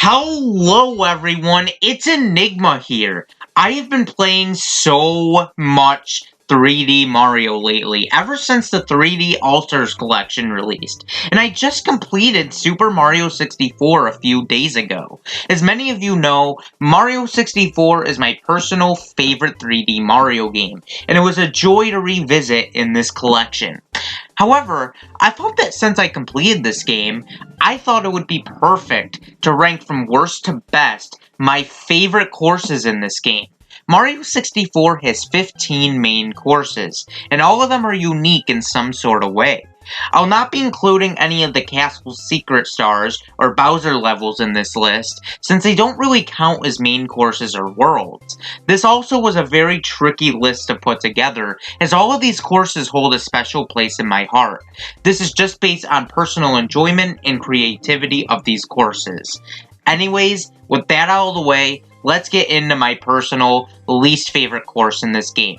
Hello everyone, it's Enigma here. I have been playing so much 3D Mario lately, ever since the 3D Altars collection released, and I just completed Super Mario 64 a few days ago. As many of you know, Mario 64 is my personal favorite 3D Mario game, and it was a joy to revisit in this collection. However, I thought that since I completed this game, I thought it would be perfect to rank from worst to best my favorite courses in this game. Mario 64 has 15 main courses, and all of them are unique in some sort of way. I'll not be including any of the Castle's Secret Stars or Bowser levels in this list, since they don't really count as main courses or worlds. This also was a very tricky list to put together, as all of these courses hold a special place in my heart. This is just based on personal enjoyment and creativity of these courses. Anyways, with that out of the way, let's get into my personal least favorite course in this game,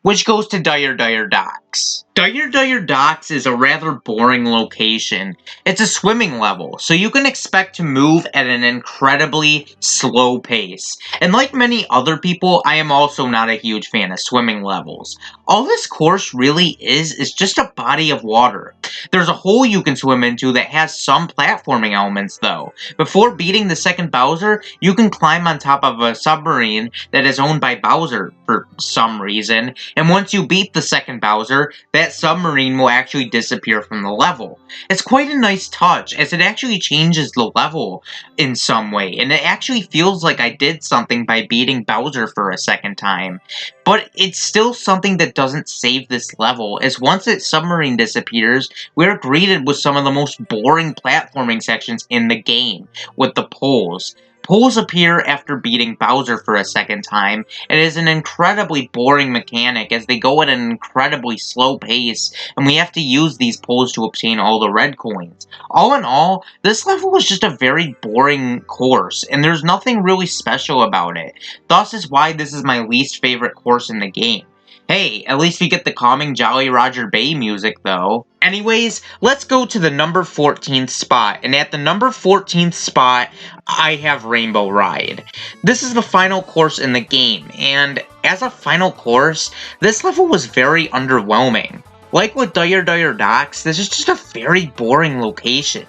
which goes to Dire Dire Docks. Dire Dire Docks is a rather boring location. It's a swimming level, so you can expect to move at an incredibly slow pace. And like many other people, I am also not a huge fan of swimming levels. All this course really is just a body of water. There's a hole you can swim into that has some platforming elements though. Before beating the second Bowser, you can climb on top of a submarine that is owned by Bowser for some reason, and once you beat the second Bowser, that submarine will actually disappear from the level. It's quite a nice touch, as it actually changes the level in some way, and it actually feels like I did something by beating Bowser for a second time. But it's still something that doesn't save this level, as once its submarine disappears, we're greeted with some of the most boring platforming sections in the game, with the poles. Poles appear after beating Bowser for a second time, and it is an incredibly boring mechanic as they go at an incredibly slow pace, and we have to use these poles to obtain all the red coins. All in all, this level is just a very boring course, and there's nothing really special about it. Thus is why this is my least favorite course in the game. Hey, at least we get the calming Jolly Roger Bay music, though. Anyways, let's go to the number 14th spot, and at the number 14th spot, I have Rainbow Ride. This is the final course in the game, and as a final course, this level was very underwhelming. Like with Dire Dire Docks, this is just a very boring location.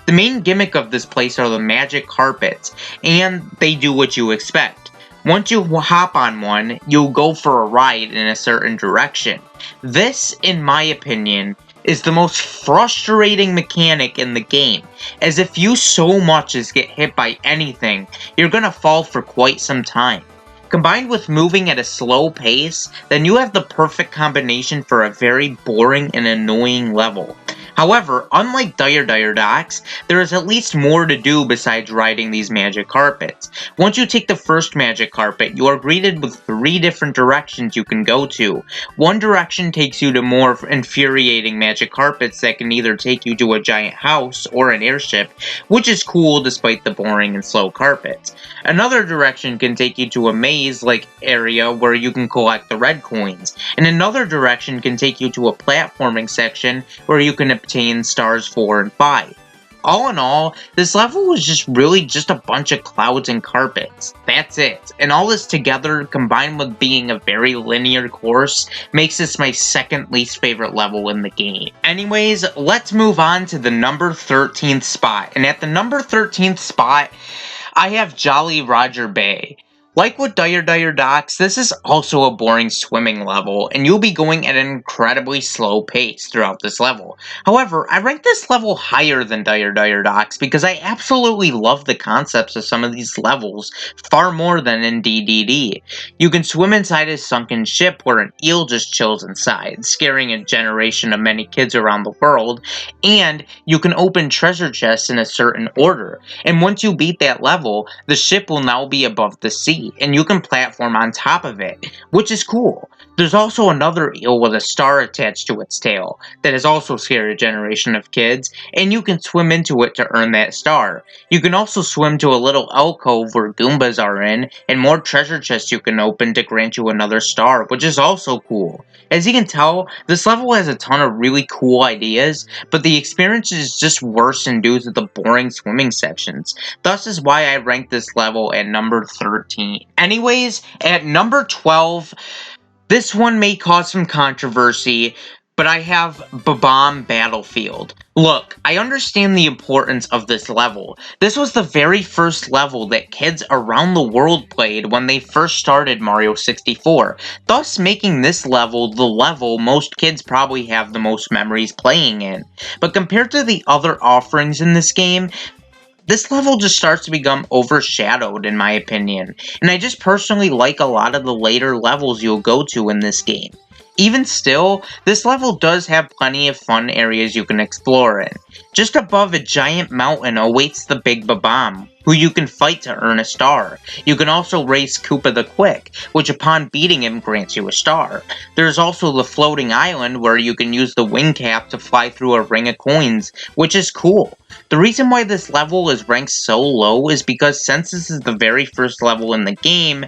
The main gimmick of this place are the magic carpets, and they do what you expect. Once you hop on one, you'll go for a ride in a certain direction. This, in my opinion, is the most frustrating mechanic in the game, as if you so much as get hit by anything, you're gonna fall for quite some time. Combined with moving at a slow pace, then you have the perfect combination for a very boring and annoying level. However, unlike Dire Dire Docks, there is at least more to do besides riding these magic carpets. Once you take the first magic carpet, you are greeted with 3 different directions you can go to. One direction takes you to more infuriating magic carpets that can either take you to a giant house or an airship, which is cool despite the boring and slow carpets. Another direction can take you to a maze-like area where you can collect the red coins, and another direction can take you to a platforming section where you can obtain stars 4 and 5. All in all, this level was just a bunch of clouds and carpets. That's it. And all this together, combined with being a very linear course, makes this my second least favorite level in the game. Anyways, let's move on to the number 13th spot. And at the number 13th spot, I have Jolly Roger Bay. Like with Dire Dire Docks, this is also a boring swimming level, and you'll be going at an incredibly slow pace throughout this level. However, I rank this level higher than Dire Dire Docks because I absolutely love the concepts of some of these levels far more than in DDD. You can swim inside a sunken ship where an eel just chills inside, scaring a generation of many kids around the world, and you can open treasure chests in a certain order. And once you beat that level, the ship will now be above the sea, and you can platform on top of it, which is cool. There's also another eel with a star attached to its tail that has also scared a generation of kids, and you can swim into it to earn that star. You can also swim to a little alcove where Goombas are in, and more treasure chests you can open to grant you another star, which is also cool. As you can tell, this level has a ton of really cool ideas, but the experience is just worsened due to the boring swimming sections. Thus is why I ranked this level at number 13. Anyways, at number 12, this one may cause some controversy, but I have Babam Battlefield. Look, I understand the importance of this level. This was the very first level that kids around the world played when they first started Mario 64, thus making this level the level most kids probably have the most memories playing in. But compared to the other offerings in this game, this level just starts to become overshadowed in my opinion, and I just personally like a lot of the later levels you'll go to in this game. Even still, this level does have plenty of fun areas you can explore in. Just above a giant mountain awaits the Big Babam, who you can fight to earn a star. You can also race Koopa the Quick, which upon beating him grants you a star. There's also the floating island where you can use the wing cap to fly through a ring of coins, which is cool. The reason why this level is ranked so low is because since this is the very first level in the game,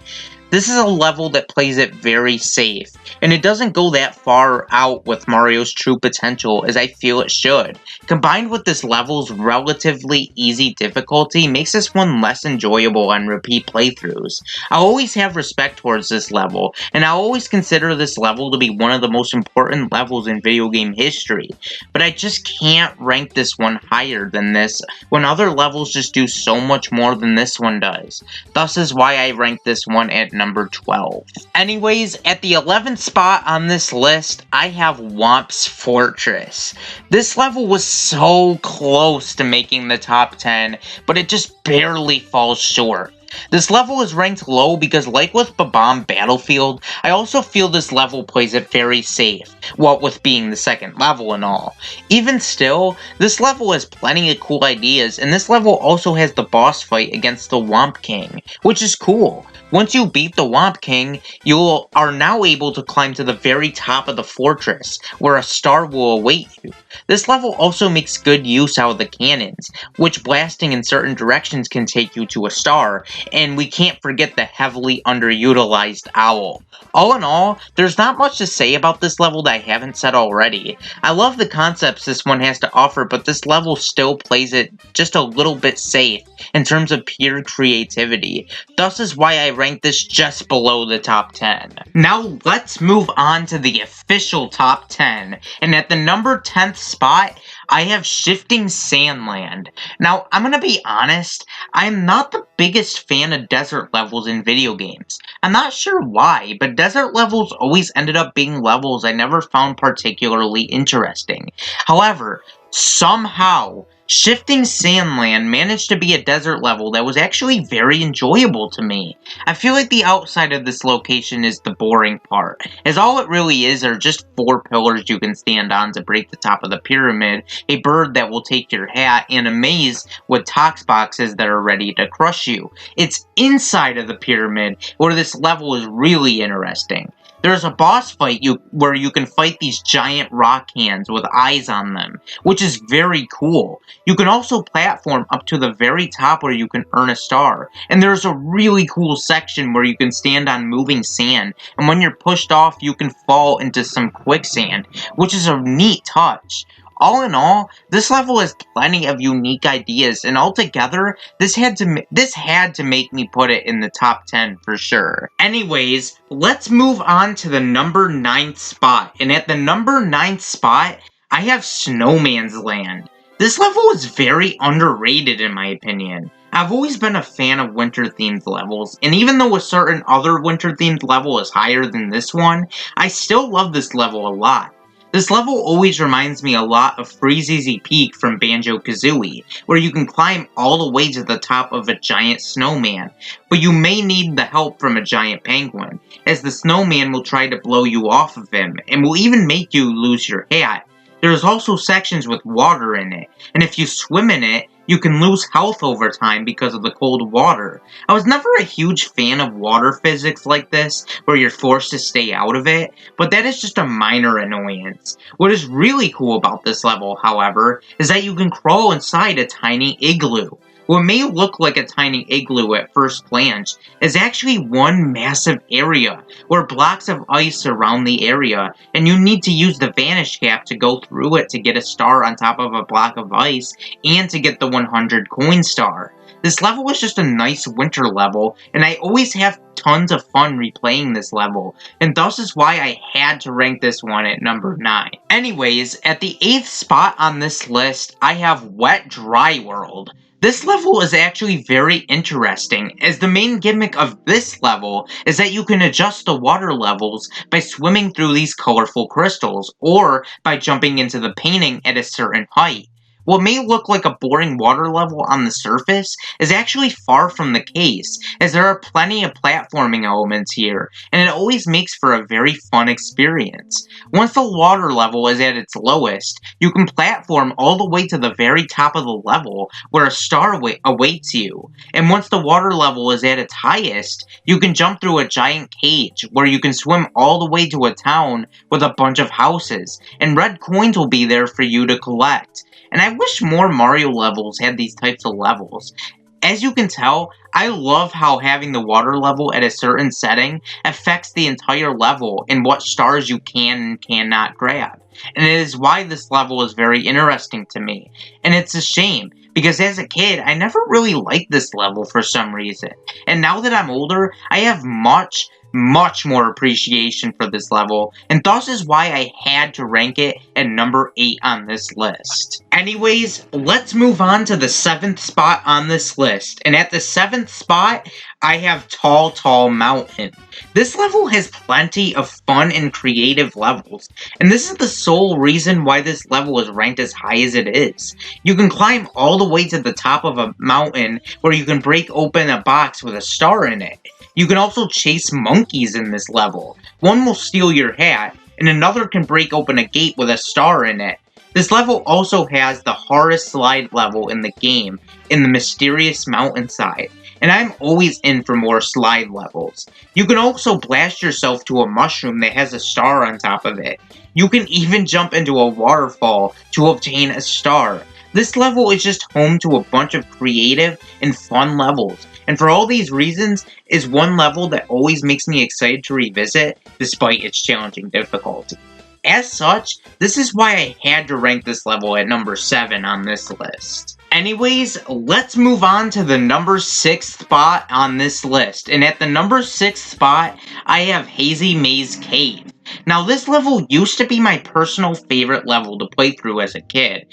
this is a level that plays it very safe, and it doesn't go that far out with Mario's true potential as I feel it should. Combined with this level's relatively easy difficulty makes this one less enjoyable on repeat playthroughs. I always have respect towards this level, and I always consider this level to be one of the most important levels in video game history, but I just can't rank this one higher than this when other levels just do so much more than this one does. Thus is why I rank this one at number 12. Anyways, at the 11th spot on this list, I have Whomp's Fortress. This level was so close to making the top 10, but it just barely falls short. This level is ranked low because like with Babam Battlefield, I also feel this level plays it very safe, what with being the second level and all. Even still, this level has plenty of cool ideas, and this level also has the boss fight against the Whomp King, which is cool. Once you beat the Whomp King, you are now able to climb to the very top of the fortress, where a star will await you. This level also makes good use out of the cannons, which blasting in certain directions can take you to a star, and we can't forget the heavily underutilized owl. All in all, there's not much to say about this level that I haven't said already. I love the concepts this one has to offer, but this level still plays it just a little bit safe in terms of pure creativity. Thus is why I rank this just below the top 10. Now let's move on to the official top 10, and at the number 10th spot, I have Shifting Sandland. Now, I'm gonna be honest, I'm not the biggest fan of desert levels in video games. I'm not sure why, but desert levels always ended up being levels I never found particularly interesting. However, somehow, Shifting Sandland managed to be a desert level that was actually very enjoyable to me. I feel like the outside of this location is the boring part, as all it really is are just 4 pillars you can stand on to break the top of the pyramid, a bird that will take your hat, and a maze with tox boxes that are ready to crush you. It's inside of the pyramid where this level is really interesting. There's a boss fight where you can fight these giant rock hands with eyes on them, which is very cool. You can also platform up to the very top where you can earn a star. And there's a really cool section where you can stand on moving sand, and when you're pushed off, you can fall into some quicksand, which is a neat touch. All in all, this level has plenty of unique ideas, and altogether, this had to make me put it in the top 10 for sure. Anyways, let's move on to the number 9th spot, and at the number 9th spot, I have Snowman's Land. This level is very underrated in my opinion. I've always been a fan of winter-themed levels, and even though a certain other winter-themed level is higher than this one, I still love this level a lot. This level always reminds me a lot of Freezeezy Peak from Banjo-Kazooie, where you can climb all the way to the top of a giant snowman, but you may need the help from a giant penguin, as the snowman will try to blow you off of him, and will even make you lose your hat. There's also sections with water in it, and if you swim in it, you can lose health over time because of the cold water. I was never a huge fan of water physics like this, where you're forced to stay out of it, but that is just a minor annoyance. What is really cool about this level, however, is that you can crawl inside a tiny igloo. What may look like a tiny igloo at first glance is actually one massive area, where blocks of ice surround the area, and you need to use the vanish cap to go through it to get a star on top of a block of ice, and to get the 100 coin star. This level is just a nice winter level, and I always have tons of fun replaying this level, and thus is why I had to rank this one at number 9. Anyways, at the 8th spot on this list, I have Wet Dry World. This level is actually very interesting, as the main gimmick of this level is that you can adjust the water levels by swimming through these colorful crystals, or by jumping into the painting at a certain height. What may look like a boring water level on the surface is actually far from the case, as there are plenty of platforming elements here, and it always makes for a very fun experience. Once the water level is at its lowest, you can platform all the way to the very top of the level, where a star awaits you. And once the water level is at its highest, you can jump through a giant cage, where you can swim all the way to a town with a bunch of houses, and red coins will be there for you to collect. And I wish more Mario levels had these types of levels. As you can tell, I love how having the water level at a certain setting affects the entire level and what stars you can and cannot grab. And it is why this level is very interesting to me. And it's a shame, because as a kid, I never really liked this level for some reason. And now that I'm older, I have much more appreciation for this level, and thus is why I had to rank it at number 8 on this list. Anyways, let's move on to the 7th spot on this list, and at the 7th spot, I have Tall Tall Mountain. This level has plenty of fun and creative levels, and this is the sole reason why this level is ranked as high as it is. You can climb all the way to the top of a mountain, where you can break open a box with a star in it. You can also chase monkeys in this level. One will steal your hat, and another can break open a gate with a star in it. This level also has the hardest slide level in the game, in the mysterious mountainside, and I'm always in for more slide levels. You can also blast yourself to a mushroom that has a star on top of it. You can even jump into a waterfall to obtain a star. This level is just home to a bunch of creative and fun levels, and for all these reasons, is one level that always makes me excited to revisit, despite its challenging difficulty. As such, this is why I had to rank this level at number 7 on this list. Anyways, let's move on to the number 6 spot on this list, and at the number 6 spot, I have Hazy Maze Cave. Now, this level used to be my personal favorite level to play through as a kid,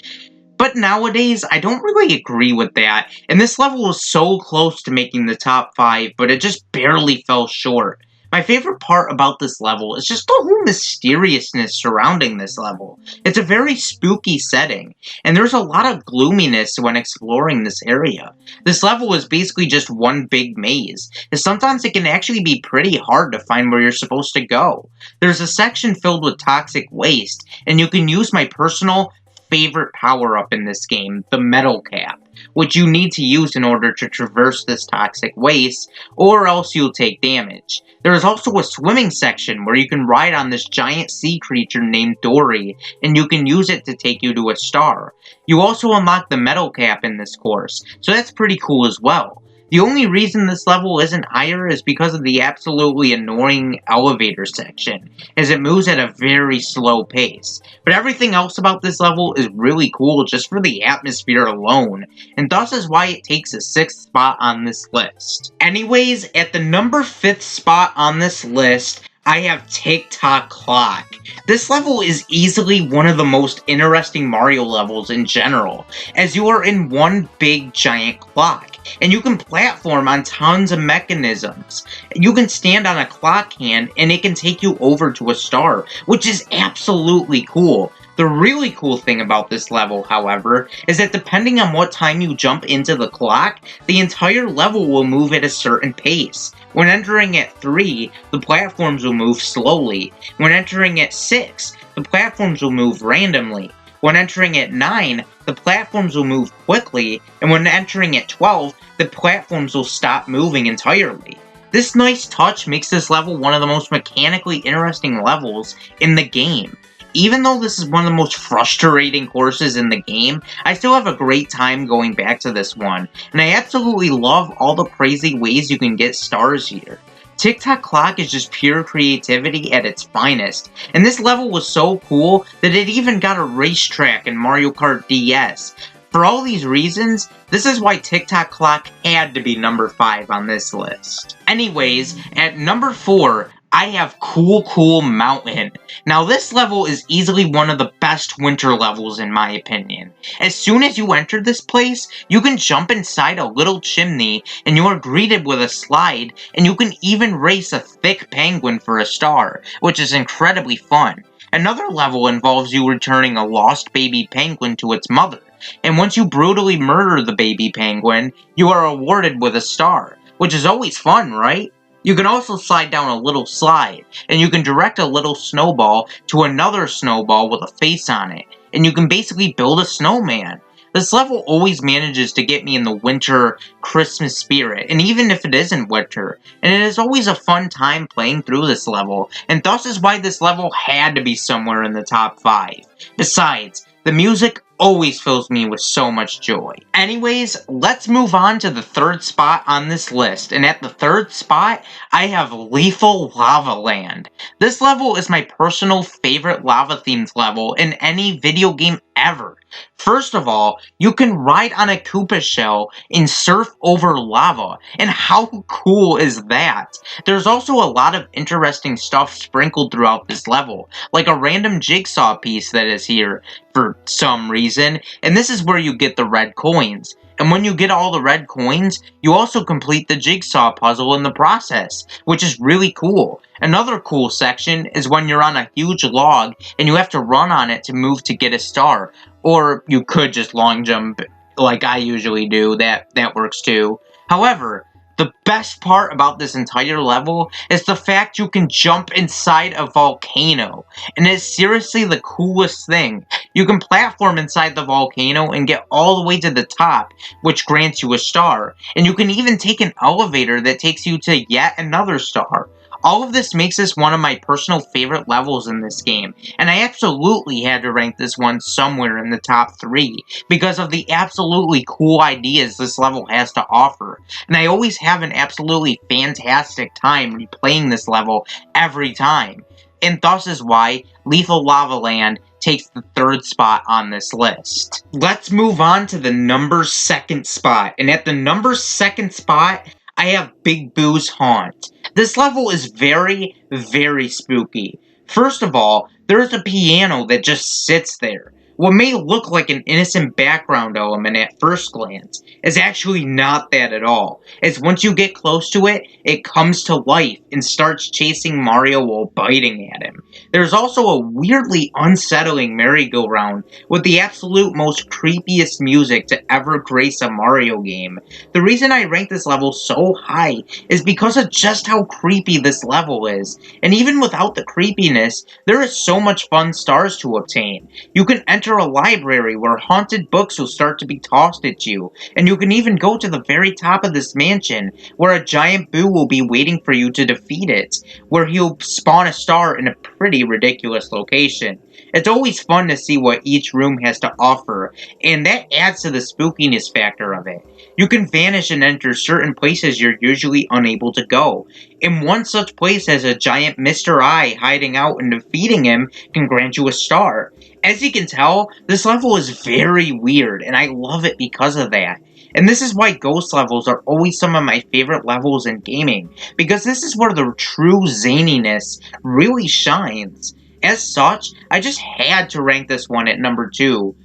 but nowadays, I don't really agree with that, and this level was so close to making the top 5, but it just barely fell short. My favorite part about this level is just the whole mysteriousness surrounding this level. It's a very spooky setting, and there's a lot of gloominess when exploring this area. This level is basically just one big maze, and sometimes it can actually be pretty hard to find where you're supposed to go. There's a section filled with toxic waste, and you can use my personal favorite power-up in this game, the metal cap, which you need to use in order to traverse this toxic waste, or else you'll take damage. There is also a swimming section where you can ride on this giant sea creature named Dory, and you can use it to take you to a star. You also unlock the metal cap in this course, so that's pretty cool as well. The only reason this level isn't higher is because of the absolutely annoying elevator section, as it moves at a very slow pace. But everything else about this level is really cool just for the atmosphere alone, and thus is why it takes a 6th spot on this list. Anyways, at the number 5th spot on this list, I have Tick-Tock Clock. This level is easily one of the most interesting Mario levels in general, as you are in one big giant clock, and you can platform on tons of mechanisms. You can stand on a clock hand, and it can take you over to a star, which is absolutely cool. The really cool thing about this level, however, is that depending on what time you jump into the clock, the entire level will move at a certain pace. When entering at 3, the platforms will move slowly. When entering at 6, the platforms will move randomly. When entering at 9, the platforms will move quickly, and when entering at 12, the platforms will stop moving entirely. This nice touch makes this level one of the most mechanically interesting levels in the game. Even though this is one of the most frustrating courses in the game, I still have a great time going back to this one, and I absolutely love all the crazy ways you can get stars here. Tick-Tock Clock is just pure creativity at its finest, and this level was so cool that it even got a racetrack in Mario Kart DS. For all these reasons, this is why Tick-Tock Clock had to be number 5 on this list. Anyways, at number 4, I have Cool Mountain. Now this level is easily one of the best winter levels in my opinion. As soon as you enter this place, you can jump inside a little chimney and you are greeted with a slide, and you can even race a thick penguin for a star, which is incredibly fun. Another level involves you returning a lost baby penguin to its mother, and once you brutally murder the baby penguin, you are awarded with a star, which is always fun, right? You can also slide down a little slide, and you can direct a little snowball to another snowball with a face on it, and you can basically build a snowman. This level always manages to get me in the winter Christmas spirit, and even if it isn't winter, and it is always a fun time playing through this level, and thus is why this level had to be somewhere in the top 5. Besides, the music always fills me with so much joy. Anyways, let's move on to the 3rd spot on this list, and at the 3rd spot, I have Lethal Lava Land. This level is my personal favorite lava-themed level in any video game ever. First of all, you can ride on a Koopa shell and surf over lava, and how cool is that? There's also a lot of interesting stuff sprinkled throughout this level, like a random jigsaw piece that is here for some reason, and this is where you get the red coins. And when you get all the red coins, you also complete the jigsaw puzzle in the process, which is really cool. Another cool section is when you're on a huge log and you have to run on it to move to get a star. Or you could just long jump like I usually do, that works too. However, the best part about this entire level is the fact you can jump inside a volcano, and it's seriously the coolest thing. You can platform inside the volcano and get all the way to the top, which grants you a star, and you can even take an elevator that takes you to yet another star. All of this makes this one of my personal favorite levels in this game, and I absolutely had to rank this one somewhere in the top 3, because of the absolutely cool ideas this level has to offer. And I always have an absolutely fantastic time replaying this level every time. And thus is why Lethal Lava Land takes the 3rd spot on this list. Let's move on to the number 2nd spot, and at the number 2nd spot, I have Big Boo's Haunt. This level is very, very spooky. First of all, there is a piano that just sits there. What may look like an innocent background element at first glance is actually not that at all, as once you get close to it, it comes to life and starts chasing Mario while biting at him. There's also a weirdly unsettling merry-go-round with the absolute most creepiest music to ever grace a Mario game. The reason I rank this level so high is because of just how creepy this level is, and even without the creepiness, there is so much fun stars to obtain. You can enter a library where haunted books will start to be tossed at you, and you can even go to the very top of this mansion, where a giant Boo will be waiting for you to defeat it, where he'll spawn a star in a pretty ridiculous location. It's always fun to see what each room has to offer, and that adds to the spookiness factor of it. You can vanish and enter certain places you're usually unable to go, and one such place has a giant Mr. Eye hiding out, and defeating him can grant you a star. As you can tell, this level is very weird, and I love it because of that. And this is why ghost levels are always some of my favorite levels in gaming, because this is where the true zaniness really shines. As such, I just had to rank this one at number 2.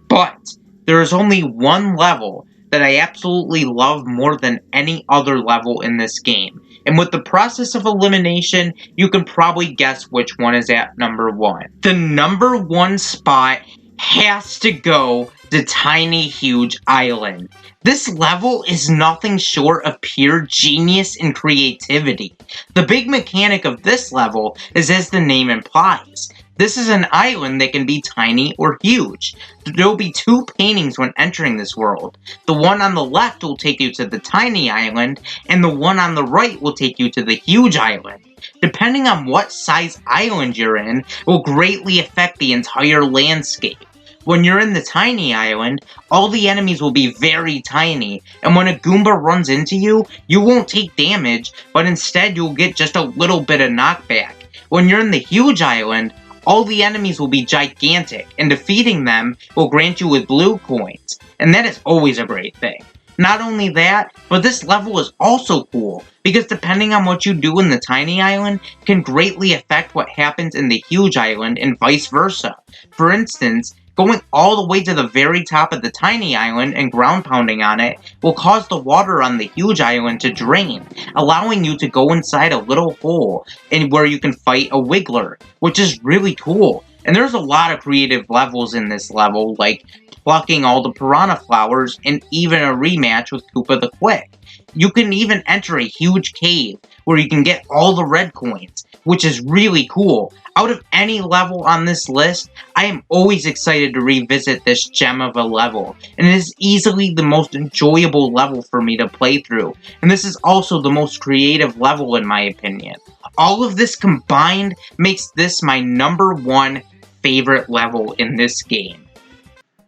But there is only one level that I absolutely love more than any other level in this game. And with the process of elimination, you can probably guess which one is at number 1. The number 1 spot has to go to Tiny Huge Island. This level is nothing short of pure genius and creativity. The big mechanic of this level is as the name implies. This is an island that can be tiny or huge. There'll be two paintings when entering this world. The one on the left will take you to the tiny island, and the one on the right will take you to the huge island. Depending on what size island you're in, will greatly affect the entire landscape. When you're in the tiny island, all the enemies will be very tiny, and when a Goomba runs into you, you won't take damage, but instead you'll get just a little bit of knockback. When you're in the huge island, all the enemies will be gigantic, and defeating them will grant you with blue coins, and that is always a great thing. Not only that, but this level is also cool, because depending on what you do in the tiny island, can greatly affect what happens in the huge island and vice versa. For instance, going all the way to the very top of the tiny island and ground pounding on it will cause the water on the huge island to drain, allowing you to go inside a little hole and where you can fight a Wiggler, which is really cool. And there's a lot of creative levels in this level, like plucking all the piranha flowers and even a rematch with Koopa the Quick. You can even enter a huge cave where you can get all the red coins, which is really cool. Out of any level on this list, I am always excited to revisit this gem of a level, and it is easily the most enjoyable level for me to play through, and this is also the most creative level in my opinion. All of this combined makes this my #1 favorite level in this game.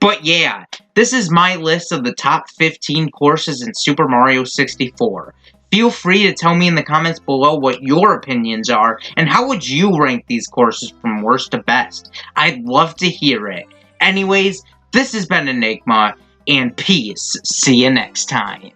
But yeah, this is my list of the top 15 courses in Super Mario 64. Feel free to tell me in the comments below what your opinions are, and how would you rank these courses from worst to best? I'd love to hear it. Anyways, this has been Enigma, and peace. See you next time.